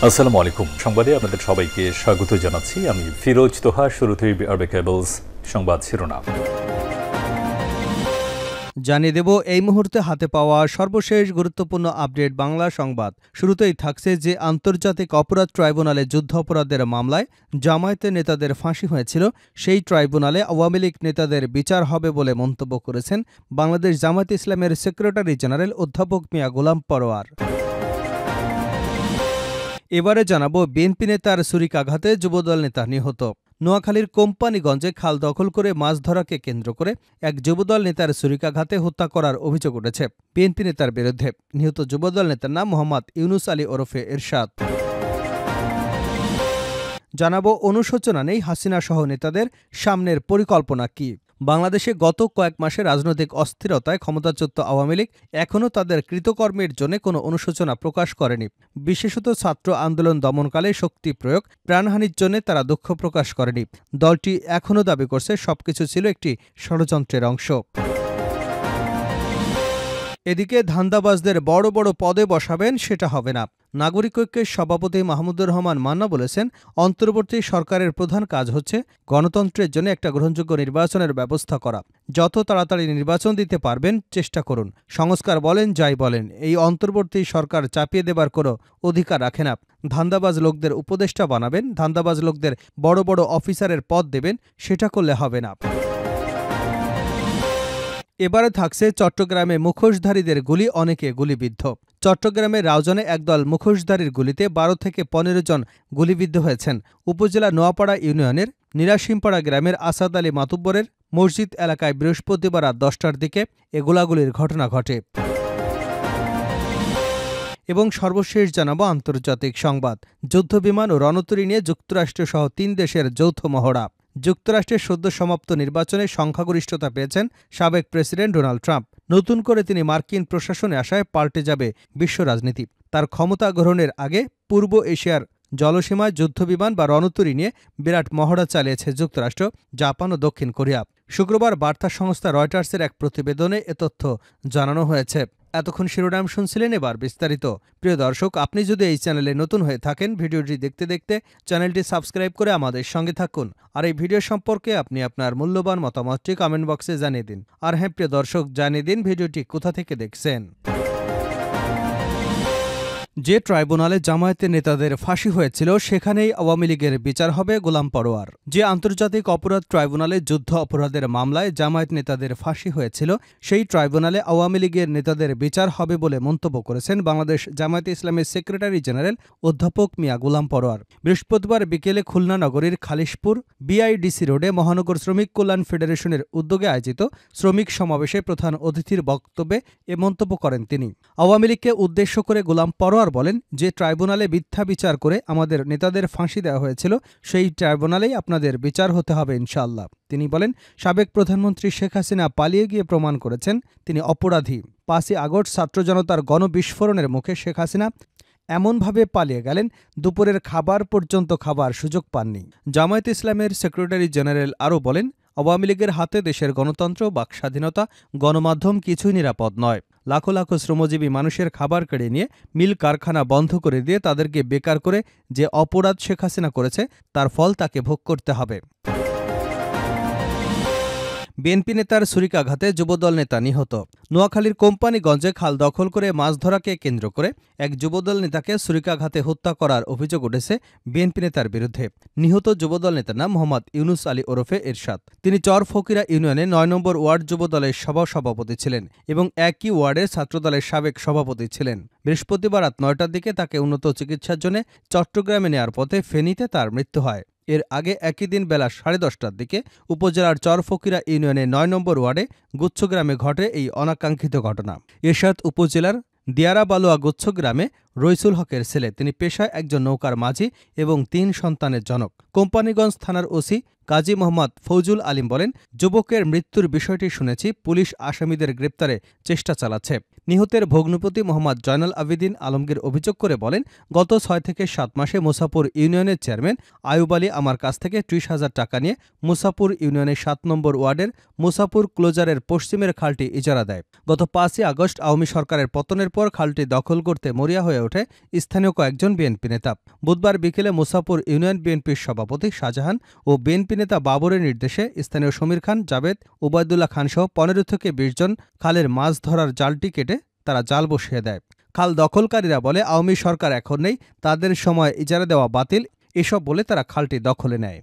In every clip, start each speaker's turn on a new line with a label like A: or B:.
A: আসসালামু আলাইকুম। সংবাদে আপনাদের সবাইকে স্বাগত জানাচ্ছি। আমি ফিরোজ তোহা। শুরুতেই আরবে কেবলস সংবাদ শিরোনাম
B: জানিয়ে দেব এই মুহূর্তে হাতে পাওয়া সর্বশেষ গুরুত্বপূর্ণ আপডেট বাংলা সংবাদ। শুরুতেই থাকছে যে আন্তর্জাতিক অপরাধ ট্রাইব্যুনালে যুদ্ধাপরাধের মামলায় জামায়াতের নেতাদের ফাঁসি হয়েছিল, সেই ট্রাইব্যুনালে আওয়ামী লীগ নেতাদের বিচার হবে বলে মন্তব্য করেছেন বাংলাদেশ জামায়াত ইসলামের সেক্রেটারি জেনারেল অধ্যাপক মিয়া গোলাম পরোয়ার। এবারে জানাবো বিএনপি নেতার ছুরিকাঘাতে যুবদল নেতা নিহত। নোয়াখালীর কোম্পানিগঞ্জে খাল দখল করে মাছ ধরাকে কেন্দ্র করে এক যুবদল নেতার ছুরিকাঘাতে হত্যা করার অভিযোগ উঠেছে বিএনপি নেতার বিরুদ্ধে। নিহত যুবদল নেতার নাম মোহাম্মদ ইউনুস আলী ওরফে এরশাদ। জানাবো অনুশোচনা নেই হাসিনা সহ নেতাদের, সামনের পরিকল্পনা কি। বাংলাদেশে গত কয়েক মাসে রাজনৈতিক অস্থিরতায় ক্ষমতাচ্যুত আওয়ামী লীগ এখনও তাদের কৃতকর্মের জন্য কোনো অনুশোচনা প্রকাশ করেনি। বিশেষত ছাত্র আন্দোলন দমনকালে শক্তি প্রয়োগ, প্রাণহানির জন্য তারা দুঃখ প্রকাশ করেনি। দলটি এখনও দাবি করছে সবকিছু ছিল একটি ষড়যন্ত্রের অংশ। এদিকে ধান্দাবাজদের বড় বড় পদে বসাবেন, সেটা হবে না। নাগরিক ঐক্যের সভাপতি মাহমুদুর রহমান মান্না বলেছেন, অন্তর্বর্তী সরকারের প্রধান কাজ হচ্ছে গণতন্ত্রের জন্য একটা গ্রহণযোগ্য নির্বাচনের ব্যবস্থা করা। যত তাড়াতাড়ি নির্বাচন দিতে পারবেন চেষ্টা করুন। সংস্কার বলেন যাই বলেন, এই অন্তর্বর্তী সরকার চাপিয়ে দেবার কোনো অধিকার রাখে না। ধান্দাবাজ লোকদের উপদেষ্টা বানাবেন, ধান্দাবাজ লোকদের বড় বড় অফিসারের পদ দেবেন, সেটা করলে হবে না। এবারে থাকছে চট্টগ্রামে মুখোশধারীদের গুলি, অনেকে গুলিবিদ্ধ। চট্টগ্রামের রাউজানে একদল মুখোশধারীর গুলিতে ১২ থেকে ১৫ জন গুলিবিদ্ধ হয়েছেন। উপজেলা নোয়াপাড়া ইউনিয়নের নিরাসিমপাড়া গ্রামের আসাদ আলী মাতুব্বরের মসজিদ এলাকায় বৃহস্পতিবার রাত ১০টার দিকে এ গোলাগুলির ঘটনা ঘটে। এবং সর্বশেষ জানাবো আন্তর্জাতিক সংবাদ। যুদ্ধবিমান ও রণতরী নিয়ে যুক্তরাষ্ট্রসহ ৩ দেশের যৌথ মহড়া। যুক্তরাষ্ট্রের সদ্য সমাপ্ত নির্বাচনে সংখ্যাগরিষ্ঠতা পেয়েছেন সাবেক প্রেসিডেন্ট ডোনাল্ড ট্রাম্প। নতুন করে তিনি মার্কিন প্রশাসনে আসায় পাল্টে যাবে বিশ্ব রাজনীতি। তার ক্ষমতা গ্রহণের আগে পূর্ব এশিয়ার জলসীমায় যুদ্ধবিমান বা রণতরী নিয়ে বিরাট মহড়া চালিয়েছে যুক্তরাষ্ট্র, জাপান ও দক্ষিণ কোরিয়া। শুক্রবার বার্তা সংস্থা রয়টার্সের এক প্রতিবেদনে এ তথ্য জানানো হয়েছে। এতক্ষণ শিরোনাম শুনছিলেন, এবার বিস্তারিত। প্রিয় দর্শক, আপনি যদি এই চ্যানেলে নতুন হয়ে থাকেন, ভিডিওটি দেখতে দেখতে চ্যানেলটি সাবস্ক্রাইব করে আমাদের সঙ্গে থাকুন। আর এই ভিডিও সম্পর্কে আপনি আপনার মূল্যবান মতামতটি কমেন্ট বক্সে জানিয়ে দিন। আর হ্যাঁ প্রিয় দর্শক, জানিয়ে দিন ভিডিওটি কোথা থেকে দেখছেন। যে ট্রাইব্যুনালে জামায়াতের নেতাদের ফাঁসি হয়েছিল সেখানেই আওয়ামী লীগের বিচার হবে গোলাম পরোয়ার। যে আন্তর্জাতিক অপরাধ ট্রাইব্যুনালে যুদ্ধ অপরাধের মামলায় জামায়াত নেতাদের ফাঁসি হয়েছিল, সেই ট্রাইব্যুনালে আওয়ামী লীগের নেতাদের বিচার হবে বলে মন্তব্য করেছেন বাংলাদেশ জামায়াতে ইসলামের সেক্রেটারি জেনারেল অধ্যাপক মিয়া গোলাম পরোয়ার। বৃহস্পতিবার বিকেলে খুলনা নগরীর খালিশপুর বিআইডিসি রোডে মহানগর শ্রমিক কল্যাণ ফেডারেশনের উদ্যোগে আয়োজিত শ্রমিক সমাবেশে প্রধান অতিথির বক্তব্যে এ মন্তব্য করেন তিনি। আওয়ামী লীগকে উদ্দেশ্য করে গোলাম পরোয়ার বলেন, যে ট্রাইব্যুনালে মিথ্যা বিচার করে আমাদের নেতাদের ফাঁসি দেওয়া হয়েছিল, সেই ট্রাইব্যুনালেই আপনাদের বিচার হতে হবে ইনশাআল্লাহ। তিনি বলেন, সাবেক প্রধানমন্ত্রী শেখ হাসিনা পালিয়ে গিয়ে প্রমাণ করেছেন তিনি অপরাধী। ৫ই আগস্ট ছাত্র জনতার গণবিস্ফোরণের মুখে শেখ হাসিনা এমনভাবে পালিয়ে গেলেন, দুপুরের খাবার পর্যন্ত খাবার সুযোগ পাননি। জামায়াত ইসলামের সেক্রেটারি জেনারেল আরও বলেন, আওয়ামী লীগের হাতে দেশের গণতন্ত্র, বাকস্বাধীনতা, গণমাধ্যম কিছুই নিরাপদ নয়। লাখো লাখো শ্রমজীবী মানুষের খাবার কেড়ে নিয়ে মিল কারখানা বন্ধ করে দিয়ে তাদেরকে বেকার করে যে অপরাধ শেখ হাসিনা করেছে, তার ফল তাকে ভোগ করতে হবে। বিএনপি নেতার ছুরিকাঘাতে যুবদল নেতা নিহত। নোয়াখালীর কোম্পানিগঞ্জে খাল দখল করে মাছ ধরাকে কেন্দ্র করে এক যুবদল নেতাকে ছুরিকাঘাতে হত্যা করার অভিযোগ উঠেছে বিএনপি নেতার বিরুদ্ধে। নিহত যুবদল নেতার নাম মোহাম্মদ ইউনুস আলী ওরফে এরশাদ। তিনি চর ফকিরা ইউনিয়নে ৯ নম্বর ওয়ার্ড যুবদলের সভাপতি ছিলেন এবং একই ওয়ার্ডের ছাত্রদলের সাবেক সভাপতি ছিলেন। বৃহস্পতিবার রাত ৯টার দিকে তাকে উন্নত চিকিৎসার জন্য চট্টগ্রামে নেয়ার পথে ফেনীতে তার মৃত্যু হয়। এর আগে একই দিন বেলা ১০:৩০টার দিকে উপজেলার চরফকিরা ইউনিয়নের ৯ নম্বর ওয়ার্ডে গুচ্ছগ্রামে ঘটে এই অনাকাঙ্ক্ষিত ঘটনা। এরশাদ উপজেলার দিয়ারা বালুয়া গুচ্ছগ্রামে রইসুল হকের ছেলে। তিনি পেশায় একজন নৌকার মাঝি এবং ৩ সন্তানের জনক। কোম্পানিগঞ্জ থানার ওসি কাজী মোহাম্মদ ফৌজুল আলিম বলেন, যুবকের মৃত্যুর বিষয়টি শুনেছি, পুলিশ আসামিদের গ্রেপ্তারে চেষ্টা চালাচ্ছে। নিহতের ভগ্নিপতি মোহাম্মদ জয়নাল আবেদিন আলমগীর অভিযোগ করে বলেন, গত ৬ থেকে ৭ মাসে মুসাপুর ইউনিয়নের চেয়ারম্যান আয়ুব আলী আমার কাছ থেকে ৩০,০০০ টাকা নিয়ে মুসাপুর ইউনিয়নের ৭ নম্বর ওয়ার্ডের মুসাপুর ক্লোজারের পশ্চিমের খালটি ইজারা দেয়। গত ৫ই আগস্ট আওয়ামী সরকারের পতনের পর খালটি দখল করতে মরিয়া হয়ে ওঠে স্থানীয় কয়েকজন বিএনপি নেতা। বুধবার বিকেলে মুসাপুর ইউনিয়ন বিএনপির সভাপতি শাহজাহান ও বিএনপি নেতা বাবরের নির্দেশে স্থানীয় সমীর খান, জাবেদ, ওবায়দুল্লাহ খানসহ ১৫ থেকে ২০ জন খালের মাছ ধরার জালটি কেটে তারা জাল বসিয়ে দেয়। খাল দখলকারীরা বলে, আওয়ামী সরকার এখন নেই, তাদের সময় ইজারা দেওয়া বাতিল, এসব বলে তারা খালটি দখলে নেয়।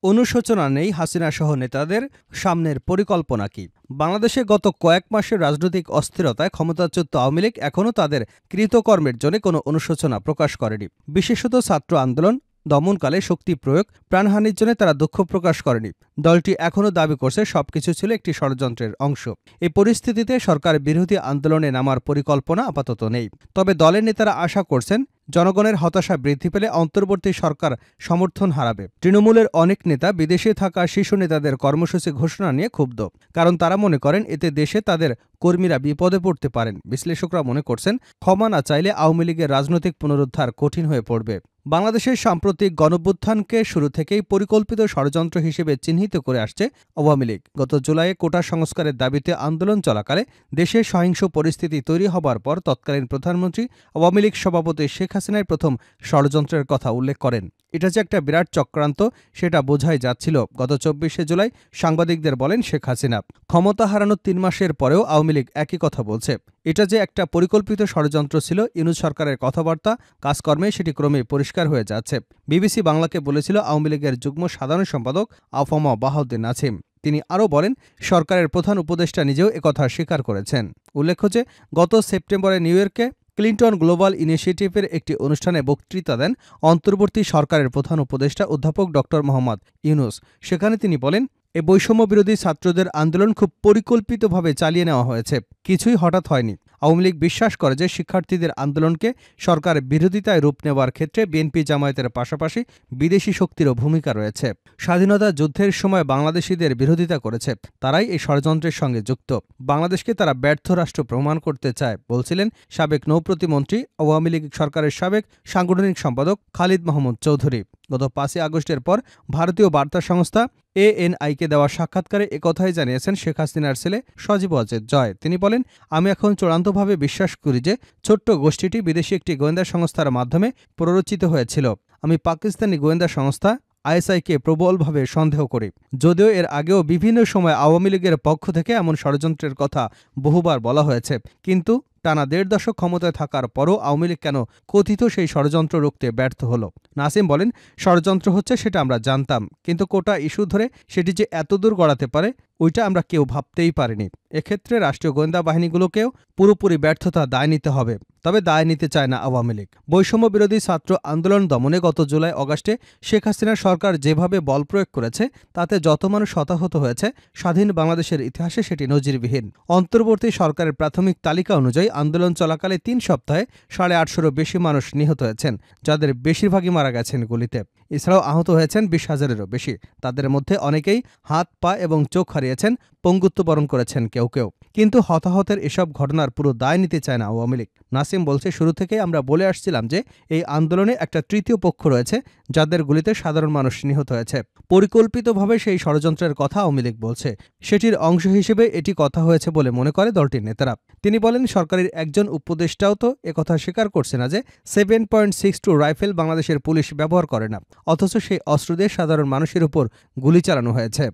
B: অনুশোচনা নেই হাসিনাসহ নেতাদের, সামনের পরিকল্পনা কি? বাংলাদেশে গত কয়েক মাসের রাজনৈতিক অস্থিরতায় ক্ষমতাচ্যুত আওয়ামী লীগ এখনও তাদের কৃতকর্মের জন্য কোনো অনুশোচনা প্রকাশ করেনি। বিশেষত ছাত্র আন্দোলন দমনকালে শক্তি প্রয়োগ, প্রাণহানির জন্য তারা দুঃখ প্রকাশ করেনি। দলটি এখনও দাবি করছে সবকিছু ছিল একটি ষড়যন্ত্রের অংশ। এই পরিস্থিতিতে সরকার বিরোধী আন্দোলনে নামার পরিকল্পনা আপাতত নেই। তবে দলের নেতারা আশা করছেন, জনগণের হতাশা বৃদ্ধি পেলে অন্তর্বর্তী সরকার সমর্থন হারাবে। তৃণমূলের অনেক নেতা বিদেশে থাকা শীর্ষ নেতাদের কর্মসূচি ঘোষণা নিয়ে ক্ষুব্ধ, কারণ তারা মনে করেন এতে দেশে তাদের কর্মীরা বিপদে পড়তে পারেন। বিশ্লেষকরা মনে করছেন, ক্ষমা না চাইলে আওয়ামী লীগের রাজনৈতিক পুনরুদ্ধার কঠিন হয়ে পড়বে। বাংলাদেশের সাম্প্রতিক গণঅভ্যুত্থানকে শুরু থেকেই পরিকল্পিত ষড়যন্ত্র হিসেবে চিহ্নিত করে আসছে আওয়ামী লীগ। গত জুলাইয়ে কোটা সংস্কারের দাবিতে আন্দোলন চলাকালে দেশে সহিংস পরিস্থিতি তৈরি হবার পর তৎকালীন প্রধানমন্ত্রী আওয়ামী লীগ সভাপতি শেখ হাসিনাই প্রথম ষড়যন্ত্রের কথা উল্লেখ করেন। এটা যে একটা বিরাট চক্রান্ত সেটা বোঝাই যাচ্ছিল। গত ২৪শে জুলাই সাংবাদিকদের বলেন শেখ হাসিনা। ক্ষমতা হারানোর ৩ মাসের পরেও আওয়ামী লীগ একই কথা বলছে। এটা যে একটা পরিকল্পিত ষড়যন্ত্র ছিল, ইউনূস সরকারের কথাবার্তা কাজকর্মে সেটি ক্রমেই পরিষ্কার হয়ে যাচ্ছে। বিবিসি বাংলাকে বলেছিল আওয়ামী লীগের যুগ্ম সাধারণ সম্পাদক আফম বাহাউদ্দিন নাছিম। তিনি আরও বলেন, সরকারের প্রধান উপদেষ্টা নিজেও একথা স্বীকার করেছেন। উল্লেখ্য যে গত সেপ্টেম্বরে নিউ ইয়র্কে ক্লিন্টন গ্লোবাল ইনিশিয়েটিভের একটি অনুষ্ঠানে বক্তৃতা দেন অন্তর্বর্তী সরকারের প্রধান উপদেষ্টা অধ্যাপক ড মোহাম্মদ ইউনূস। সেখানে তিনি বলেন, এ বৈষম্য বিরোধী ছাত্রদের আন্দোলন খুব পরিকল্পিতভাবে চালিয়ে নেওয়া হয়েছে, কিছুই হঠাৎ হয়নি। আওয়ামী লীগ বিশ্বাস করে যে শিক্ষার্থীদের আন্দোলনকে সরকার বিরোধিতায় রূপ নেওয়ার ক্ষেত্রে বিএনপি জামায়াতের পাশাপাশি বিদেশি শক্তিরও ভূমিকা রয়েছে। স্বাধীনতা যুদ্ধের সময় বাংলাদেশিদের বিরোধিতা করেছে, তারাই এই ষড়যন্ত্রের সঙ্গে যুক্ত। বাংলাদেশকে তারা ব্যর্থ রাষ্ট্র প্রমাণ করতে চায়, বলছিলেন সাবেক নৌপ্রতিমন্ত্রী আওয়ামী লীগ সরকারের সাবেক সাংগঠনিক সম্পাদক খালিদ মাহমুদ চৌধুরী। গত ৫ই আগস্টের পর ভারতীয় বার্তা সংস্থা ANI-কে দেওয়া সাক্ষাৎকারে একথাই জানিয়েছেন শেখ হাসিনার ছেলে সজীব ওয়াজেদ জয়। তিনি বলেন, আমি এখন চূড়ান্তভাবে বিশ্বাস করি যে ছোট্ট গোষ্ঠীটি বিদেশি একটি গোয়েন্দা সংস্থার মাধ্যমে প্ররোচিত হয়েছিল। আমি পাকিস্তানি গোয়েন্দা সংস্থা ISI-কে প্রবলভাবে সন্দেহ করি। যদিও এর আগেও বিভিন্ন সময় আওয়ামী লীগের পক্ষ থেকে এমন ষড়যন্ত্রের কথা বহুবার বলা হয়েছে, কিন্তু টানা ১.৫ দশক ক্ষমতায় থাকার পরও আওয়ামী লীগ কেন কথিত সেই ষড়যন্ত্র রুখতে ব্যর্থ হল? নাসিম বলেন, ষড়যন্ত্র হচ্ছে সেটা আমরা জানতাম, কিন্তু কোটা ইস্যু ধরে সেটি যে এতদূর গড়াতে পারে ওইটা আমরা কেউ ভাবতেই পারিনি। এক্ষেত্রে রাষ্ট্রীয় গোয়েন্দা বাহিনীগুলোকেও পুরোপুরি ব্যর্থতা দায় নিতে হবে। তবে দায় নিতে চায় না আওয়ামী লীগ। বৈষম্য বিরোধী ছাত্র আন্দোলন দমনে গত জুলাই অগাস্টে শেখ হাসিনার সরকার যেভাবে বল প্রয়োগ করেছে তাতে যত মানুষ হতাহত হয়েছে স্বাধীন বাংলাদেশের ইতিহাসে সেটি নজিরবিহীন। অন্তর্বর্তী সরকারের প্রাথমিক তালিকা অনুযায়ী আন্দোলন চলাকালে ৩ সপ্তাহে ৮৫০-এরও বেশি মানুষ নিহত হয়েছেন, যাদের বেশিরভাগই মারা গেছেন গুলিতে। এছাড়াও আহত হয়েছেন ২০,০০০-এরও বেশি। তাদের মধ্যে অনেকেই হাত, পা এবং চোখ হারিয়েছেন, পঙ্গুত্ব বরণ করেছেন কেউ কেউ। কিন্তু হতাহতের এসব ঘটনার পুরো দায় নিতে চায় না আওয়ামী লীগ। নাসিম বলছে, শুরু থেকেই আমরা বলে আসছিলাম যে এই আন্দোলনে একটা তৃতীয় পক্ষ রয়েছে যাদের গুলিতে সাধারণ মানুষ নিহত হয়েছে। পরিকল্পিতভাবে সেই ষড়যন্ত্রের কথা আওয়ামী লীগ বলছে, সেটির অংশ হিসেবে এটি কথা হয়েছে বলে মনে করে দলটির নেতারা। তিনি বলেন, সরকারের একজন উপদেষ্টাও তো একথা স্বীকার করছে না যে 7.62 রাইফেল বাংলাদেশের পুলিশ ব্যবহার করে না, অথচ সেই অস্ত্র দিয়ে সাধারণ মানুষের উপর গুলি চালানো হয়েছে।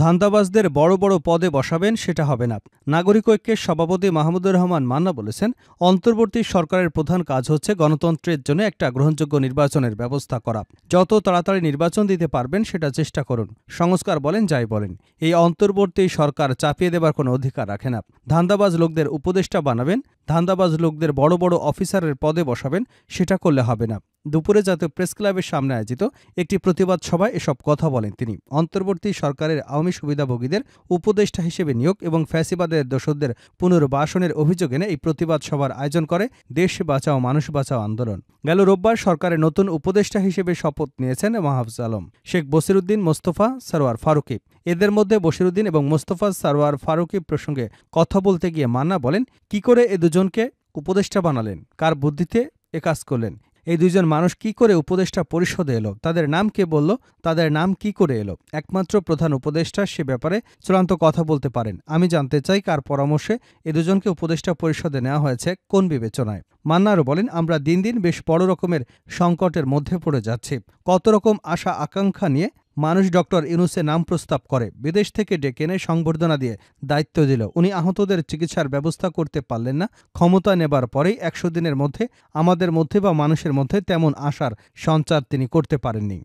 B: ধান্দাবাজদের বড় বড় পদে বসাবেন, সেটা হবে না। নাগরিক ঐক্যের সভাপতি মাহমুদুর রহমান মান্না বলেছেন, অন্তর্বর্তী সরকারের প্রধান কাজ হচ্ছে গণতন্ত্রের জন্য একটা গ্রহণযোগ্য নির্বাচনের ব্যবস্থা করা। যত তাড়াতাড়ি নির্বাচন দিতে পারবেন সেটা চেষ্টা করুন। সংস্কার বলেন যাই বলেন, এই অন্তর্বর্তী সরকার চাপিয়ে দেবার কোনো অধিকার রাখে না। ধান্দাবাজ লোকদের উপদেষ্টা বানাবেন, ধান্দাবাজ লোকদের বড় বড় অফিসারের পদে বসাবেন, সেটা করলে হবে না। দুপুরে জাতীয় প্রেস ক্লাবের সামনে আয়োজিত একটি প্রতিবাদ সভায় এসব কথা বলেন তিনি। অন্তর্বর্তী সরকারের আওয়ামী সুবিধাভোগীদের উপদেষ্টা হিসেবে নিয়োগ এবং ফ্যাসিবাদের দোসরদের পুনর্বাসনের অভিযোগ এনে এই প্রতিবাদ সভার আয়োজন করে দেশ বাঁচাও মানুষ বাঁচাও আন্দোলন। গেল রোববার সরকারের নতুন উপদেষ্টা হিসেবে শপথ নিয়েছেন মাহফুজ আলম, শেখ বসিরউদ্দিন, মোস্তফা সরোয়ার ফারুকী। এদের মধ্যে বশিরউদ্দিন এবং মোস্তফা সরোয়ার ফারুকী প্রসঙ্গে কথা বলতে গিয়ে মান্না বলেন, কি করে এ দুজনকে উপদেষ্টা বানালেন, কার বুদ্ধিতে এ কাজ করলেন, এই দুইজন মানুষ কি করে উপদেষ্টা পরিষদে এলো, তাদের নাম কে বলল, তাদের নাম কি করে এলো? একমাত্র প্রধান উপদেষ্টা সে ব্যাপারে চূড়ান্ত কথা বলতে পারেন। আমি জানতে চাই কার পরামর্শে এ দুজনকে উপদেষ্টা পরিষদে নেওয়া হয়েছে, কোন বিবেচনায়? মান্না আরও বলেন, আমরা দিন দিন বেশ বড় রকমের সংকটের মধ্যে পড়ে যাচ্ছি। কত রকম আশা আকাঙ্ক্ষা নিয়ে মানুষ ডক্টর ইউনূসের নাম প্রস্তাব করে, বিদেশ থেকে ডেকে এনে সংবর্ধনা দিয়ে দায়িত্ব দিল। উনি আহতদের চিকিৎসার ব্যবস্থা করতে পারলেন না। ক্ষমতা নেবার পরেই ১০০ দিনের মধ্যে আমাদের মধ্যে বা মানুষের মধ্যে তেমন আশার সঞ্চার তিনি করতে পারেননি।